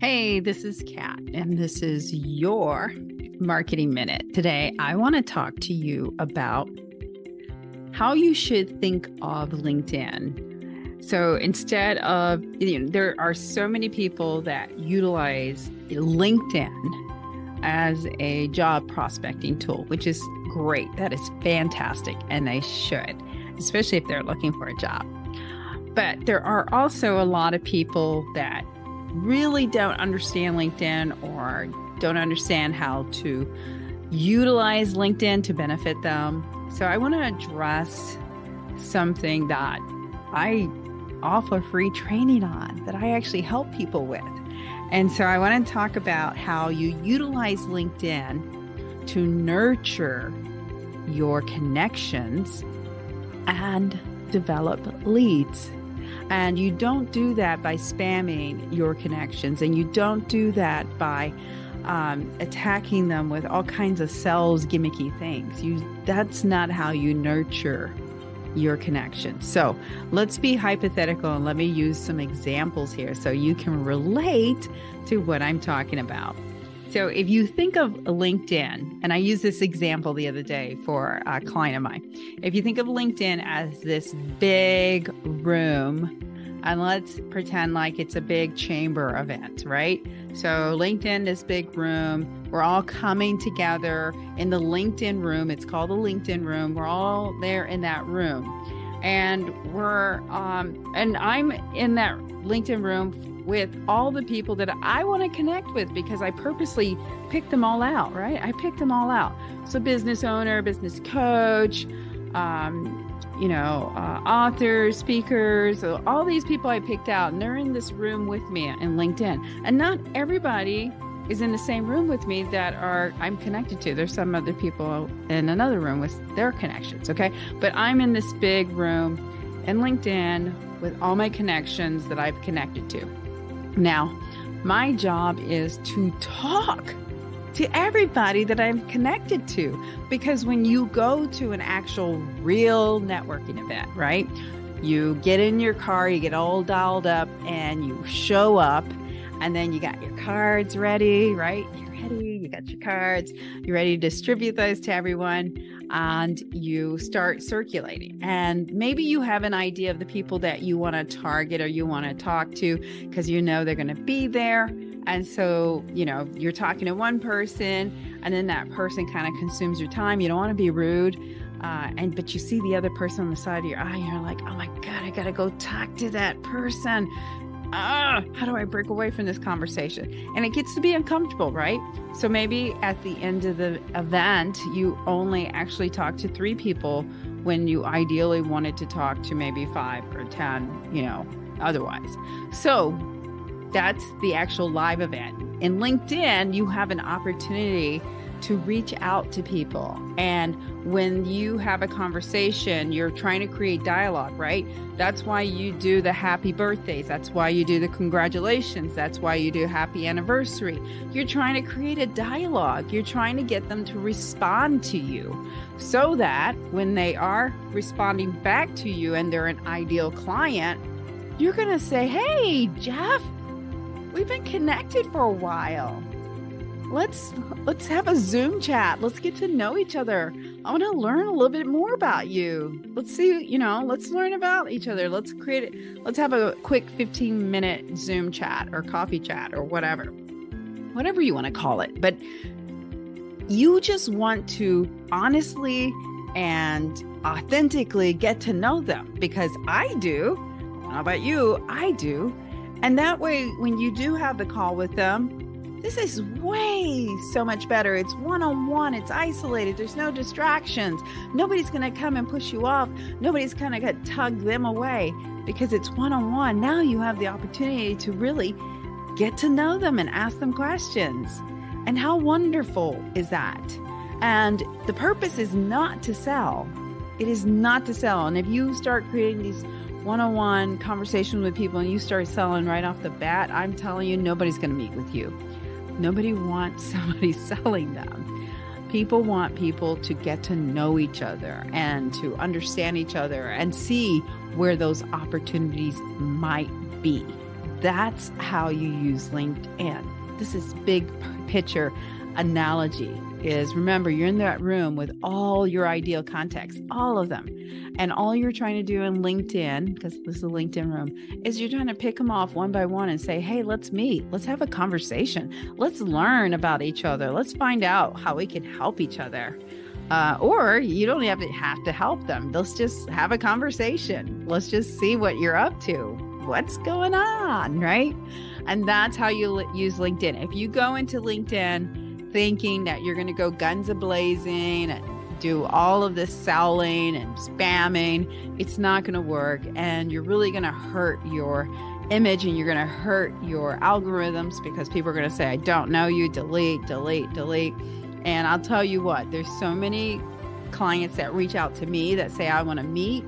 Hey, this is Kat, and this is your Marketing Minute. Today, I want to talk to you about how you should think of LinkedIn. So instead of, there are so many people that utilize LinkedIn as a job prospecting tool, which is great. That is fantastic, and they should, especially if they're looking for a job. But there are also a lot of people that really don't understand LinkedIn or don't understand how to utilize LinkedIn to benefit them. So I want to address something that I offer free training on, that I actually help people with. And so I want to talk about how you utilize LinkedIn to nurture your connections and develop leads. And you don't do that by spamming your connections, and you don't do that by attacking them with all kinds of sales gimmicky things. That's not how you nurture your connections. So let's be hypothetical, and let me use some examples here so you can relate to what I'm talking about. So if you think of LinkedIn, and I used this example the other day for a client of mine. If you think of LinkedIn as this big room, and let's pretend like it's a big chamber event, right? So LinkedIn, this big room, we're all coming together in the LinkedIn room. It's called the LinkedIn room. We're all there in that room. And and I'm in that LinkedIn room with all the people that I want to connect with, because I purposely picked them all out, right? I picked them all out. So business owner, business coach, authors, speakers, all these people I picked out, and they're in this room with me in LinkedIn. And not everybody is in the same room with me that I'm connected to. There's some other people in another room with their connections, okay? But I'm in this big room in LinkedIn with all my connections that I've connected to. Now, my job is to talk to everybody that I'm connected to, because when you go to an actual real networking event, right? You get in your car, you get all dialed up, and you show up, and then you got your cards ready, right? You're ready, you got your cards, you're ready to distribute those to everyone, and you start circulating. And maybe you have an idea of the people that you want to target or you want to talk to, because you know they're going to be there. And so, you're talking to one person, and then that person kind of consumes your time. You don't want to be rude. But you see the other person on the side of your eye, and you're like, oh my God, I got to go talk to that person. How do I break away from this conversation? And it gets to be uncomfortable, right? So maybe at the end of the event, you only actually talk to 3 people when you ideally wanted to talk to maybe 5 or 10, otherwise. So that's the actual live event. In LinkedIn, you have an opportunity to reach out to people. And when you have a conversation, you're trying to create dialogue, right? That's why you do the happy birthdays. That's why you do the congratulations. That's why you do happy anniversary. You're trying to create a dialogue. You're trying to get them to respond to you, so that when they are responding back to you and they're an ideal client, you're going to say, hey, Jeff, we've been connected for a while. Let's have a Zoom chat. Let's get to know each other. I want to learn a little bit more about you. Let's see, let's learn about each other. Let's have a quick 15-minute Zoom chat or coffee chat or whatever you want to call it. But you just want to honestly and authentically get to know them, because I do. How about you? I do. And that way, when you do have the call with them, this is way so much better. It's one-on-one. It's isolated. There's no distractions. Nobody's going to come and push you off. Nobody's going to tug them away, because it's one-on-one. Now you have the opportunity to really get to know them and ask them questions. And how wonderful is that? And the purpose is not to sell. It is not to sell. And if you start creating these one-on-one conversations with people and you start selling right off the bat, I'm telling you, nobody's going to meet with you. Nobody wants somebody selling them. People want people to get to know each other and to understand each other and see where those opportunities might be. that's how you use LinkedIn. This is big picture analogy is, remember, you're in that room with all your ideal contacts, all of them. And all you're trying to do in LinkedIn, because this is a LinkedIn room, is you're trying to pick them off one by one and say, hey, let's meet. Let's have a conversation. Let's learn about each other. Let's find out how we can help each other. Or you don't have to help them. Let's just have a conversation. Let's just see what you're up to. What's going on, right? And that's how you use LinkedIn. If you go into LinkedIn thinking that you're going to go guns a-blazing and do all of this selling and spamming, it's not going to work. And you're really going to hurt your image and you're going to hurt your algorithms, because people are going to say, I don't know you, delete, delete, delete. And I'll tell you what, there's so many clients that reach out to me that say, I want to meet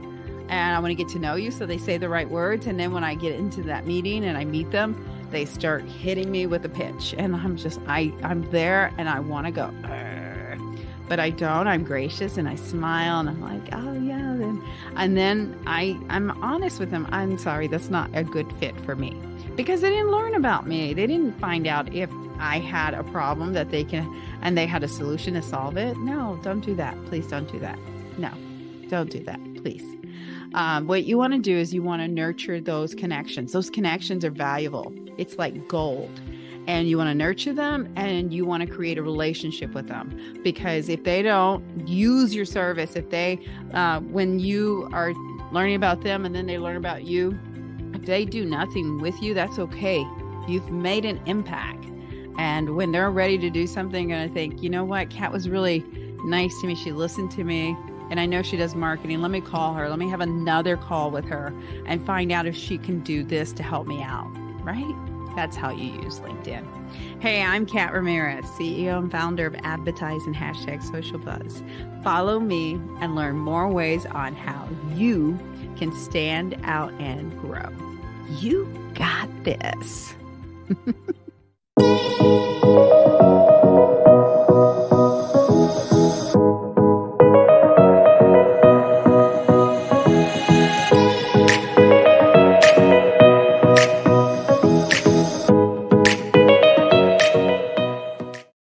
and I want to get to know you. So they say the right words. And then when I get into that meeting and I meet them, they start hitting me with a pitch. And I'm just, I'm there and I want to go, but I don't. I'm gracious and I smile and I'm like, oh yeah. And then I'm honest with them. I'm sorry, that's not a good fit for me, because they didn't learn about me. They didn't find out if I had a problem that they had a solution to solve it. No, don't do that. Please don't do that. No, don't do that, please. What you want to do is you want to nurture those connections. Those connections are valuable. It's like gold. And you want to nurture them and you want to create a relationship with them. Because if they don't use your service, if they, when you are learning about them and then they learn about you, if they do nothing with you, that's okay. You've made an impact. And when they're ready to do something, they're going to think, you know what, Kat was really nice to me. She listened to me. And I know she does marketing. Let me call her. Let me have another call with her and find out if she can do this to help me out, right? That's how you use LinkedIn. Hey, I'm Kat Ramirez, CEO and founder of Advertise and #SocialBuzz. Follow me and learn more ways on how you can stand out and grow. You got this.